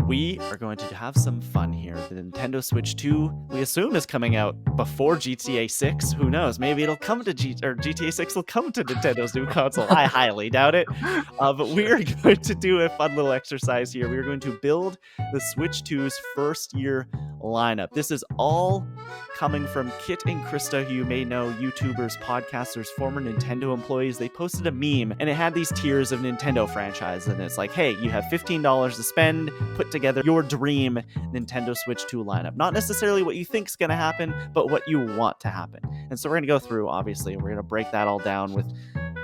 We are going to have some fun here. The Nintendo Switch 2, we assume, is coming out before GTA 6. Who knows? Maybe it'll come to GTA 6 will come to Nintendo's new console. I highly doubt it. But we are going to do a fun little exercise here. We are going to build the Switch 2's first year lineup. This is all coming from Kit and Krista, who you may know, YouTubers, podcasters, former Nintendo employees. They posted a meme and it had these tiers of Nintendo franchises, and it's like, hey, you have $15 to spend, put together your dream Nintendo Switch 2 lineup. Not necessarily what you think is going to happen, but what you want to happen. And so we're going to go through, obviously, we're going to break that all down with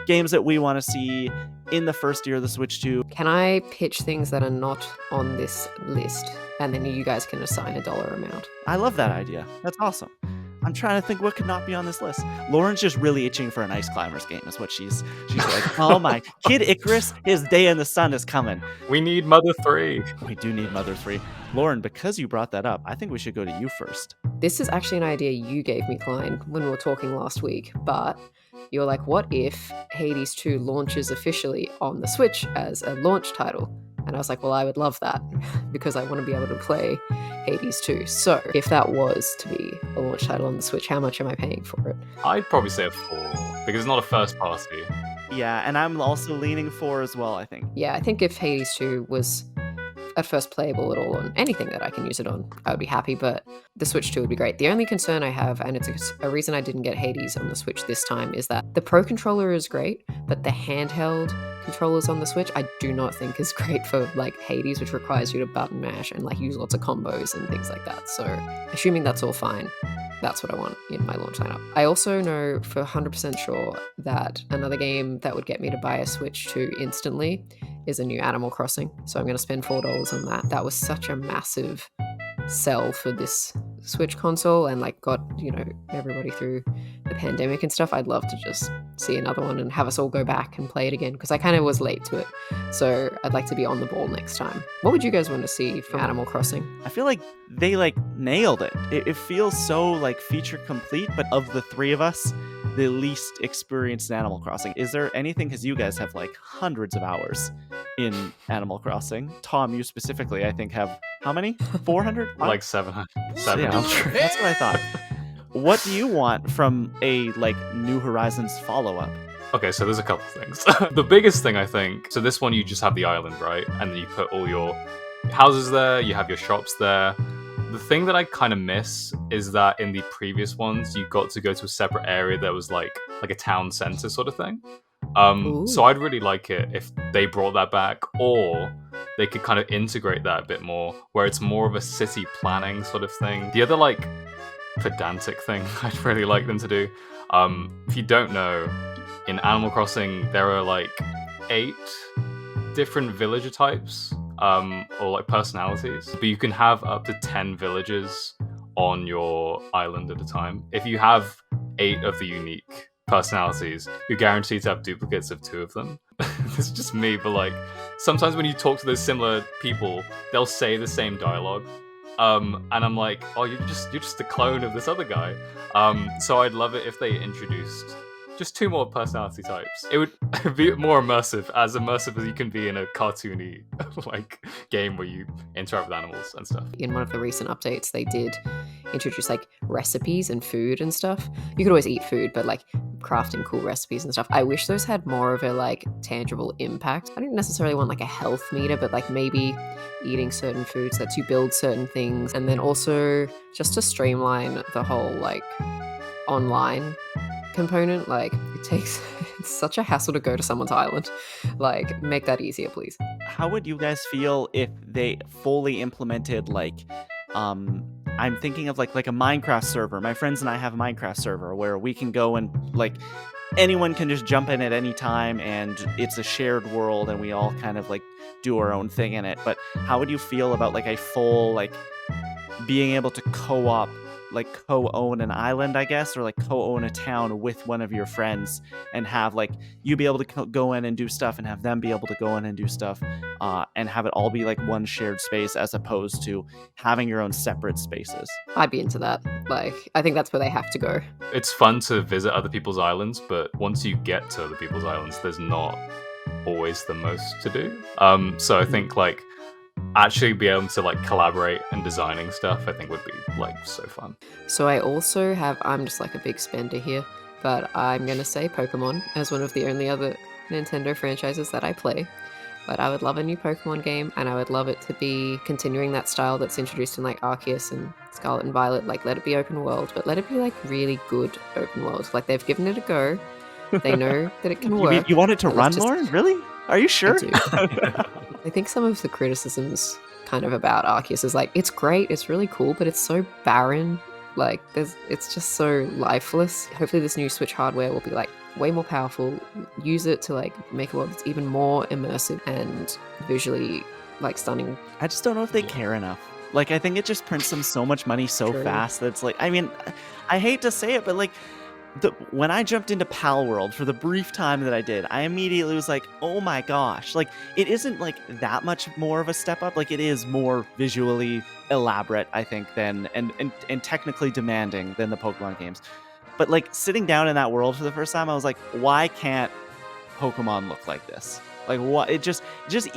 games that we want to see in the first year of the Switch 2. Can I pitch things that are not on this list, and then you guys can assign a dollar amount? I love that idea. That's awesome. I'm trying to think what could not be on this list. Lauren's just really itching for an Ice Climbers game, is what she's like, oh my, Kid Icarus, his day in the sun is coming. We need Mother 3. We do need Mother 3. Lauren, because you brought that up, I think we should go to you first. This is actually an idea you gave me, Klein, when we were talking last week, but you're like, what if Hades 2 launches officially on the Switch as a launch title? And I was like, well, I would love that because I want to be able to play Hades 2. So if that was to be a launch title on the Switch, how much am I paying for it? I'd probably say a 4 because it's not a first party. Yeah, and I'm also leaning 4 as well, I think. Yeah, I think if Hades 2 was at first playable at all on anything that I can use it on, I would be happy, but the Switch 2 would be great. The only concern I have, and it's a reason I didn't get Hades on the Switch this time, is that the Pro Controller is great, but the handheld controllers on the Switch I do not think is great for like Hades, which requires you to button mash and like use lots of combos and things like that. So assuming that's all fine, that's what I want in my launch lineup. I also know for 100% sure that another game that would get me to buy a Switch 2 instantly is a new Animal Crossing. So I'm going to spend $4 on that. That was such a massive sell for this Switch console and like got, you know, everybody through the pandemic and stuff. I'd love to just see another one and have us all go back and play it again because I kind of was late to it. So I'd like to be on the ball next time. What would you guys want to see from Animal Crossing? I feel like they like nailed it. It feels so like feature complete, but of the three of us, the least experienced in Animal Crossing. Is there anything, because you guys have like hundreds of hours in Animal Crossing. Tom, you specifically, I think, have how many? 400? Like 700. Yeah, that's what I thought. What do you want from a like New Horizons follow-up? Okay, so there's a couple things. The biggest thing, I think, so this one you just have the island, right? And then you put all your houses there, you have your shops there. The thing that I kind of miss is that in the previous ones, you got to go to a separate area that was like a town center sort of thing. So I'd really like it if they brought that back, or they could kind of integrate that a bit more, where it's more of a city planning sort of thing. The other like pedantic thing I'd really like them to do, if you don't know, in Animal Crossing there are like 8 different villager types, or like personalities, but you can have up to 10 villagers on your island at a time. If you have 8 of the unique personalities, you're guaranteed to have duplicates of 2 of them. This is just me, but like sometimes when you talk to those similar people, they'll say the same dialogue, and I'm like, oh, you're just a clone of this other guy. So I'd love it if they introduced just 2 more personality types. It would be more immersive as you can be in a cartoony like game where you interact with animals and stuff. In one of the recent updates, they did introduce like recipes and food and stuff. You could always eat food, but like crafting cool recipes and stuff. I wish those had more of a like tangible impact. I don't necessarily want like a health meter, but like maybe eating certain foods lets you build certain things. And then also just to streamline the whole like online component. Like it takes it's such a hassle to go to someone's island. Like make that easier, please. How would you guys feel if they fully implemented like I'm thinking of like a Minecraft server. My friends and I have a Minecraft server where we can go and like anyone can just jump in at any time, and it's a shared world and we all kind of like do our own thing in it. But how would you feel about like a full like being able to co-op, like co-own an island, I guess, or like co-own a town with one of your friends and have like you be able to go in and do stuff and have them be able to go in and do stuff, and have it all be like one shared space as opposed to having your own separate spaces? I'd be into that. Like I think that's where they have to go. It's fun to visit other people's islands, but once you get to other people's islands, there's not always the most to do. So I think like actually be able to like collaborate and designing stuff, I think would be like so fun. So I also have, I'm just like a big spender here, but I'm going to say Pokemon as one of the only other Nintendo franchises that I play. But I would love a new Pokemon game, and I would love it to be continuing that style that's introduced in like Arceus and Scarlet and Violet. Like, let it be open world, but let it be like really good open world. Like, they've given it a go. They know that it can work. You want it to but let's run, just- Lauren? Really? Are you sure? do. I think some of the criticisms kind of about Arceus is like, it's great, it's really cool, but it's so barren. Like, it's just so lifeless. Hopefully this new Switch hardware will be like way more powerful. Use it to like make a world that's even more immersive and visually like stunning. I just don't know if they care enough. Like, I think it just prints them so much money so True. fast that it's like, I mean, I hate to say it, but like, when I jumped into Pal World for the brief time that I did, I immediately was like, oh my gosh. Like, it isn't like that much more of a step up. Like, it is more visually elaborate, I think, than and technically demanding than the Pokemon games. But like, sitting down in that world for the first time, I was like, why can't Pokemon look like this? Like, what? It just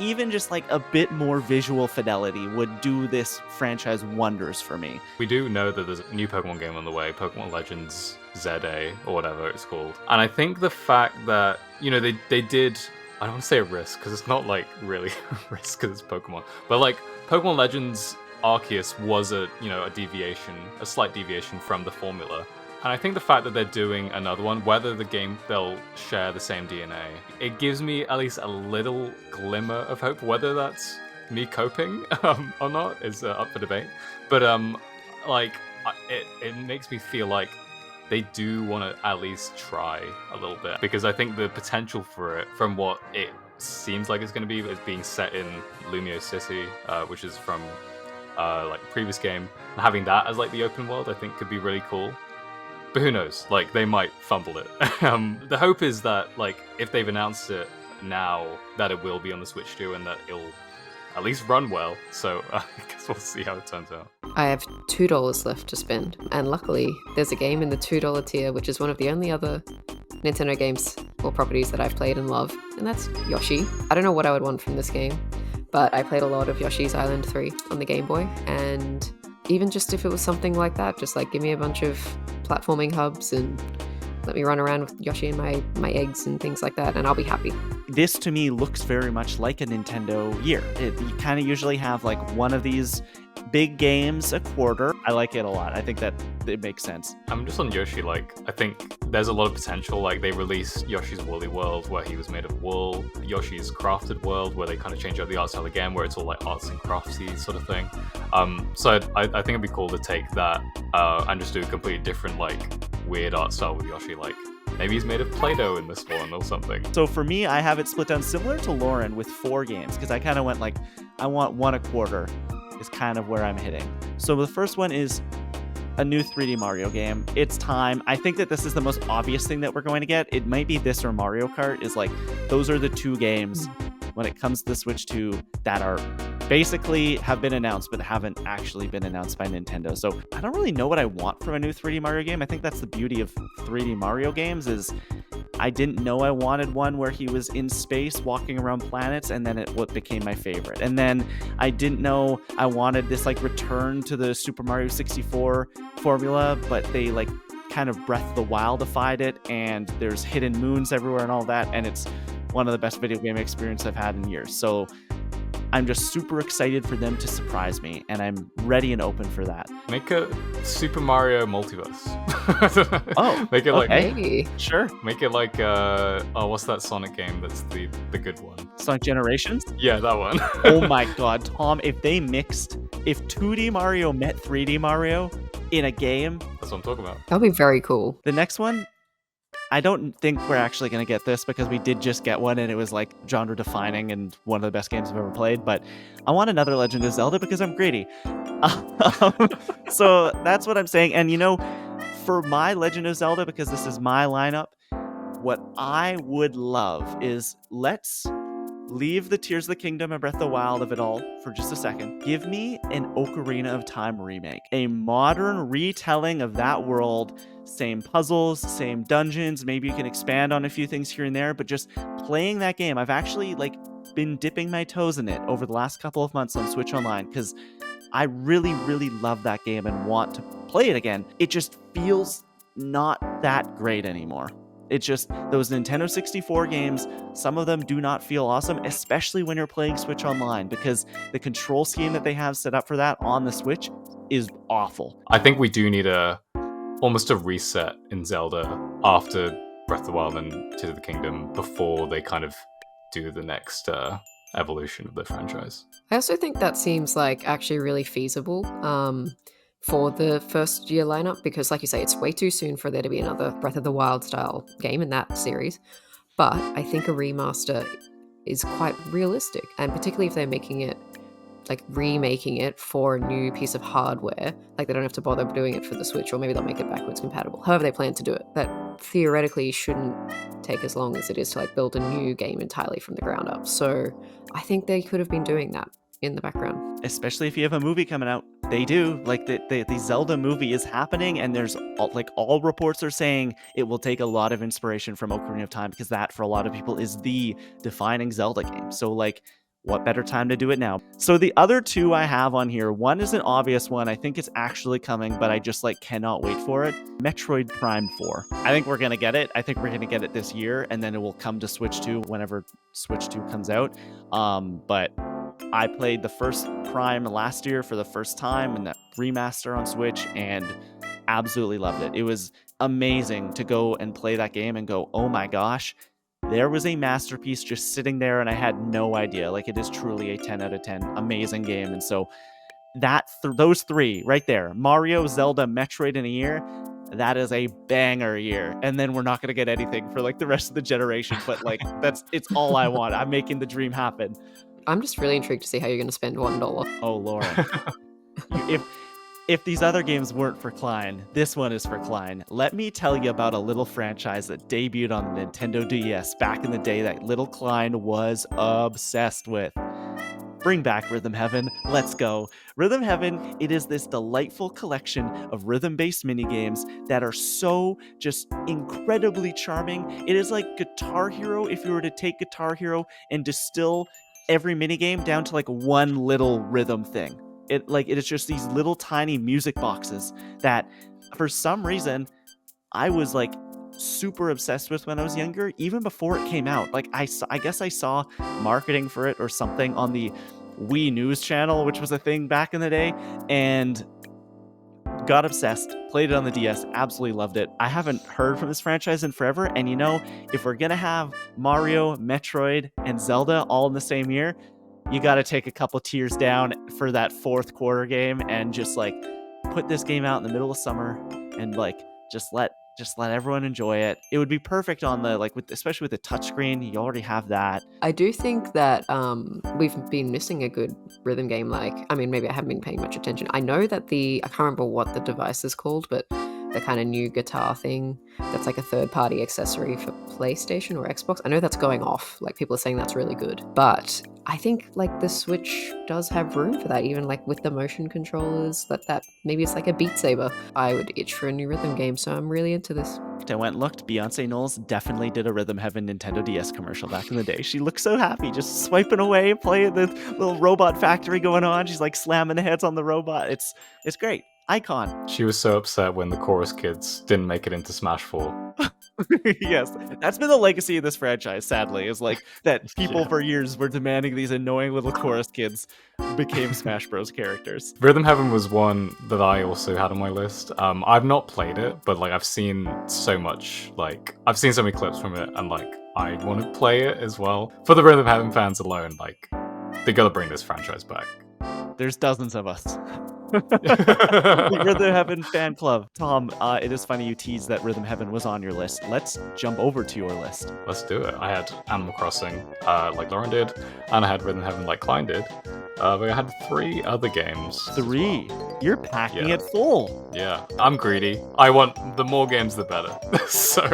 even just like a bit more visual fidelity would do this franchise wonders for me. We do know that there's a new Pokemon game on the way, Pokemon Legends ZA, or whatever it's called. And I think the fact that, you know, they did, I don't want to say a risk, because it's not like really a risk because it's Pokemon, but like Pokemon Legends Arceus was a deviation, a slight deviation from the formula. And I think the fact that they're doing another one, whether the game they'll share the same DNA, it gives me at least a little glimmer of hope. Whether that's me coping or not is up for debate. But it makes me feel like they do want to at least try a little bit, because I think the potential for it, from what it seems like it's going to be, is being set in Lumio City, which is from like the previous game, and having that as like the open world, I think could be really cool. But who knows? Like, they might fumble it. The hope is that, like, if they've announced it now, that it will be on the Switch 2 and that it'll at least run well. So I guess we'll see how it turns out. I have $2 left to spend, and luckily there's a game in the $2 tier, which is one of the only other Nintendo games or properties that I've played and love, and that's Yoshi. I don't know what I would want from this game, but I played a lot of Yoshi's Island 3 on the Game Boy, and even just if it was something like that, just like give me a bunch of platforming hubs and let me run around with Yoshi and my eggs and things like that, and I'll be happy. This to me looks very much like a Nintendo year. You kind of usually have like one of these big games a quarter. I like it a lot. I think that it makes sense. I'm just on Yoshi, like, I think there's a lot of potential. Like, they released Yoshi's Woolly World, where he was made of wool, Yoshi's Crafted World, where they kind of change up the art style again, where it's all like arts and craftsy sort of thing. So I think it'd be cool to take that and just do a completely different, like, weird art style with Yoshi. Like, maybe he's made of Play-Doh in this one or something. So for me, I have it split down similar to Lauren with 4 games, because I kind of went like, I want one a quarter is kind of where I'm hitting. So the first one is a new 3D Mario game. It's time. I think that this is the most obvious thing that we're going to get. It might be this or Mario Kart. Is like, those are the 2 games when it comes to the Switch 2 that are basically have been announced but haven't actually been announced by Nintendo. So I don't really know what I want from a new 3D Mario game. I think that's the beauty of 3D Mario games, is I didn't know I wanted one where he was in space walking around planets, and then what became my favorite. And then I didn't know I wanted this like return to the Super Mario 64 formula, but they like kind of Breath of the Wildified it, and there's hidden moons everywhere and all that, and it's one of the best video game experiences I've had in years. So I'm just super excited for them to surprise me, and I'm ready and open for that. Make a Super Mario Multiverse. Oh, make it like Hey. Sure. Make it like what's that Sonic game that's the good one? Sonic Generations? Yeah, that one. Oh my god, Tom, if 2D Mario met 3D Mario in a game, That's what I'm talking about. That'll be very cool. the next one, I don't think we're actually going to get this, because we did just get one and it was like genre defining and one of the best games I've ever played, but I want another Legend of Zelda because I'm greedy. So that's what I'm saying. And for my Legend of Zelda, because this is my lineup, what I would love is, let's leave the Tears of the Kingdom and Breath of the Wild of it all for just a second. Give me an Ocarina of Time remake. A modern retelling of that world. Same puzzles, same dungeons. Maybe you can expand on a few things here and there, but just playing that game. I've actually been dipping my toes in it over the last couple of months on Switch Online because I really, really love that game and want to play it again. It just feels not that great anymore. It's just those Nintendo 64 games, some of them do not feel awesome, especially when you're playing Switch Online, because the control scheme that they have set up for that on the Switch is awful. I think we do need almost a reset in Zelda after Breath of the Wild and Tears of the Kingdom before they kind of do the next evolution of the franchise. I also think that seems like actually really feasible for the first year lineup, because like you say, it's way too soon for there to be another Breath of the Wild style game in that series. But I think a remaster is quite realistic, and particularly if they're making it, like remaking it for a new piece of hardware, like they don't have to bother doing it for the Switch, or maybe they'll make it backwards compatible. However they plan to do it, that theoretically shouldn't take as long as it is to like build a new game entirely from the ground up. So I think they could have been doing that in the background. Especially if you have a movie coming out. They do. Like the Zelda movie is happening, and there's all reports are saying it will take a lot of inspiration from Ocarina of Time, because that for a lot of people is the defining Zelda game. So like, what better time to do it now? So the other two I have on here, one is an obvious one. I think it's actually coming, but I just like cannot wait for it. Metroid Prime 4. I think we're gonna get it. I think we're gonna get it this year, and then it will come to Switch 2 whenever Switch 2 comes out. But I played the first Prime last year for the first time in that remaster on Switch and absolutely loved it. It was amazing to go and play that game and go, oh my gosh, there was a masterpiece just sitting there and I had no idea. Like, it is truly a 10 out of 10 amazing game. And so those three right there, Mario, Zelda, Metroid in a year, that is a banger year. And then we're not going to get anything for like the rest of the generation, but like it's all I want. I'm making the dream happen. I'm just really intrigued to see how you're going to spend $1. Oh, Lauren. If these other games weren't for Klein, this one is for Klein. Let me tell you about a little franchise that debuted on the Nintendo DS back in the day that little Klein was obsessed with. Bring back Rhythm Heaven. Let's go. Rhythm Heaven, it is this delightful collection of rhythm-based minigames that are so just incredibly charming. It is like Guitar Hero if you were to take Guitar Hero and distill every minigame down to like one little rhythm thing. It is just these little tiny music boxes that for some reason I was like super obsessed with when I was younger, even before it came out. Like I guess I saw marketing for it or something on the Wii News channel, which was a thing back in the day, and got obsessed, played it on the DS, absolutely loved it. I haven't heard from this franchise in forever, and you know, if we're gonna have Mario, Metroid, and Zelda all in the same year, you gotta take a couple tiers down for that fourth quarter game and just like put this game out in the middle of summer and like just let everyone enjoy it. It would be perfect on the especially with the touchscreen. You already have that. I do think that we've been missing a good rhythm game. Maybe I haven't been paying much attention. I know that I can't remember what the device is called, but the kind of new guitar thing that's like a third-party accessory for PlayStation or Xbox. I know that's going off. Like, people are saying that's really good. But I think like the Switch does have room for that, even like with the motion controllers, that maybe it's like a Beat Saber. I would itch for a new rhythm game, so I'm really into this. I went and looked. Beyonce Knowles definitely did a Rhythm Heaven Nintendo DS commercial back in the day. She looks so happy, just swiping away, playing the little robot factory going on. She's like slamming the heads on the robot. It's great. Icon. She was so upset when the chorus kids didn't make it into Smash 4. Yes, that's been the legacy of this franchise, sadly, is like that people for years were demanding these annoying little chorus kids became Smash Bros. Characters. Rhythm Heaven was one that I also had on my list. I've not played it, but like I've seen so much, like I've seen so many clips from it, and like I want to play it as well. For the Rhythm Heaven fans alone, like they gotta bring this franchise back. There's dozens of us. The Rhythm Heaven fan club. Tom, it is funny you teased that Rhythm Heaven was on your list. Let's jump over to your list. Let's do it. I had Animal Crossing, like Lauren did, and I had Rhythm Heaven like Klein did. But I had 3 other games. 3? Well. You're packing it full. Yeah, I'm greedy. I want the more games, the better. So,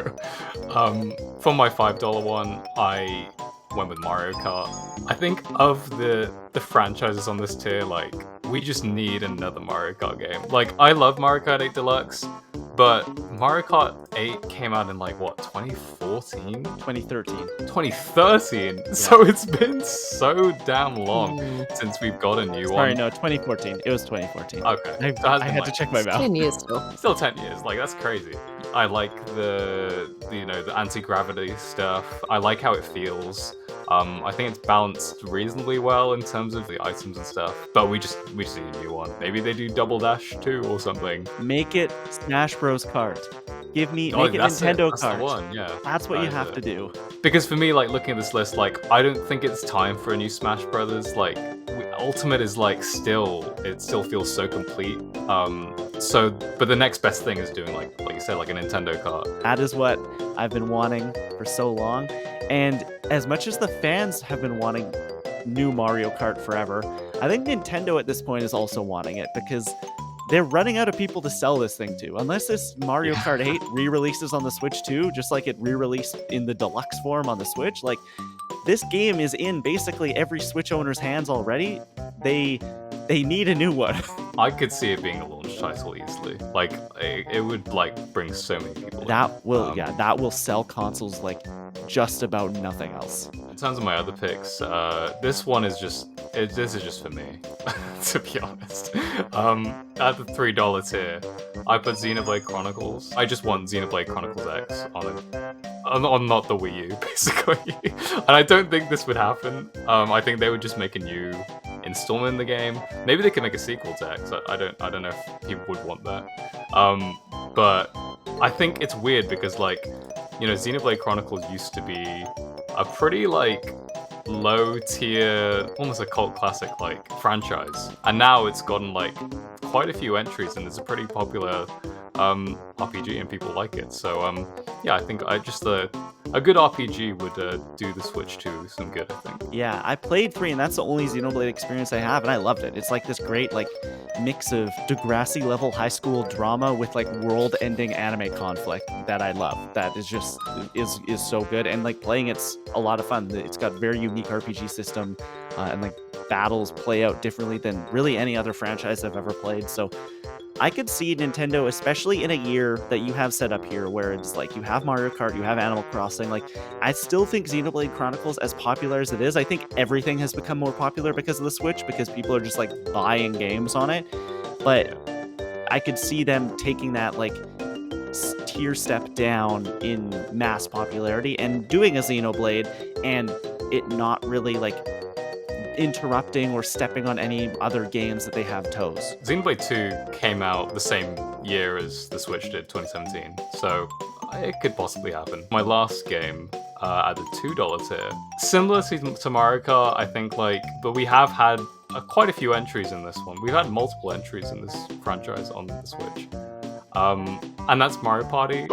for my $5 one, I went with Mario Kart. I think of the franchises on this tier, like, we just need another Mario Kart game. Like, I love Mario Kart 8 Deluxe, But Mario Kart 8 came out in like what, 2014? 2013. 2013. So it's been so damn long since we've got a new Sorry, one. no, 2014. It was 2014. Okay. I, So it has I been, had to like, check my mouth. 10 years still. Still 10 years, like that's crazy. I like the anti-gravity stuff. I like how it feels. I think it's balanced reasonably well in terms of the items and stuff. But we just need a new one. Maybe they do Double Dash too or something. Make it Smash Bros. Kart. Make it that's Nintendo That's Kart. the one, yeah. That's what That you is have it. to do. Because for me, like looking at this list, like I don't think it's time for a new Smash Brothers. Like Ultimate is like it still feels so complete. But the next best thing is doing like you said, like a Nintendo Kart. That is what I've been wanting for so long. And as much as the fans have been wanting new Mario Kart forever, I think Nintendo at this point is also wanting it because they're running out of people to sell this thing to. Unless this Mario Kart 8 re-releases on the Switch too, just like it re-released in the deluxe form on the Switch, like this game is in basically every Switch owner's hands already. They need a new one. I could see it being a launch title easily. Like it would like bring so many people. That will sell consoles like just about nothing else. In terms of my other picks, this is just for me, to be honest. At the $3 tier, I put Xenoblade Chronicles. I just want Xenoblade Chronicles X on not the Wii U, basically. And I don't think this would happen. I think they would just make a new installment in the game. Maybe they could make a sequel to X. I don't know if people would want that. But I think it's weird because like, Xenoblade Chronicles used to be a pretty like low tier, almost a cult classic like franchise, and now it's gotten like quite a few entries and it's a pretty popular RPG and people like it. So yeah, I think a good RPG would do the Switch 2 some good, I think. Yeah, I played 3 and that's the only Xenoblade experience I have and I loved it. It's like this great like mix of Degrassi level high school drama with like world-ending anime conflict that I love. That is just is so good, and like playing it's a lot of fun. It's got very unique RPG system and like battles play out differently than really any other franchise I've ever played. So I could see Nintendo, especially in a year that you have set up here, where it's like you have Mario Kart, you have Animal Crossing. Like, I still think Xenoblade Chronicles, as popular as it is, I think everything has become more popular because of the Switch, because people are just like buying games on it. But I could see them taking that like tier step down in mass popularity and doing a Xenoblade and it not really like interrupting or stepping on any other games that they have toes. Xenoblade 2 came out the same year as the Switch did, 2017, so it could possibly happen. My last game at the $2 tier, similar to Mario Kart, I think, but we have had quite a few entries in this one. We've had multiple entries in this franchise on the Switch, and that's Mario Party.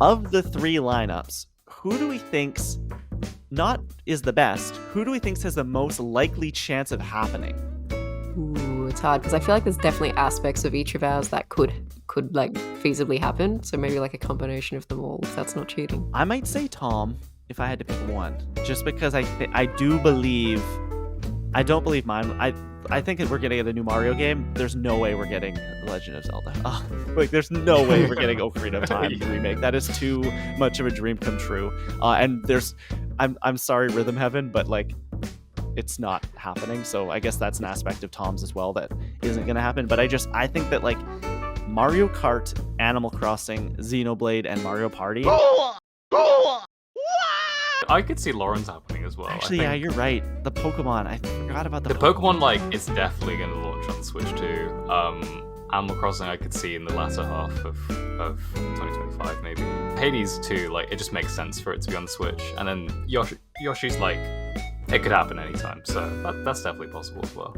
Of the 3 lineups, who do we think's not is the best? Who do we think has the most likely chance of happening? Ooh, it's hard because I feel like there's definitely aspects of each of ours that could like feasibly happen. So maybe like a combination of them all, if that's not cheating. I might say Tom if I had to pick one, just because I do believe. I don't believe mine. I think that we're gonna get a new Mario game. There's no way we're getting Legend of Zelda. Oh, like there's no way we're getting Ocarina of Time the remake. That is too much of a dream come true. And I'm sorry, Rhythm Heaven, but like it's not happening. So I guess that's an aspect of Tom's as well that isn't gonna happen. But I think that like Mario Kart, Animal Crossing, Xenoblade, and Mario Party. I could see Lauren's happening as well. Actually, yeah, you're right. The Pokemon. I forgot about the Pokemon. Like, it's definitely going to launch on the Switch too. Animal Crossing, I could see in the latter half of 2025, maybe. Hades too. Like, it just makes sense for it to be on the Switch. And then Yoshi's like, it could happen anytime. So that's definitely possible as well.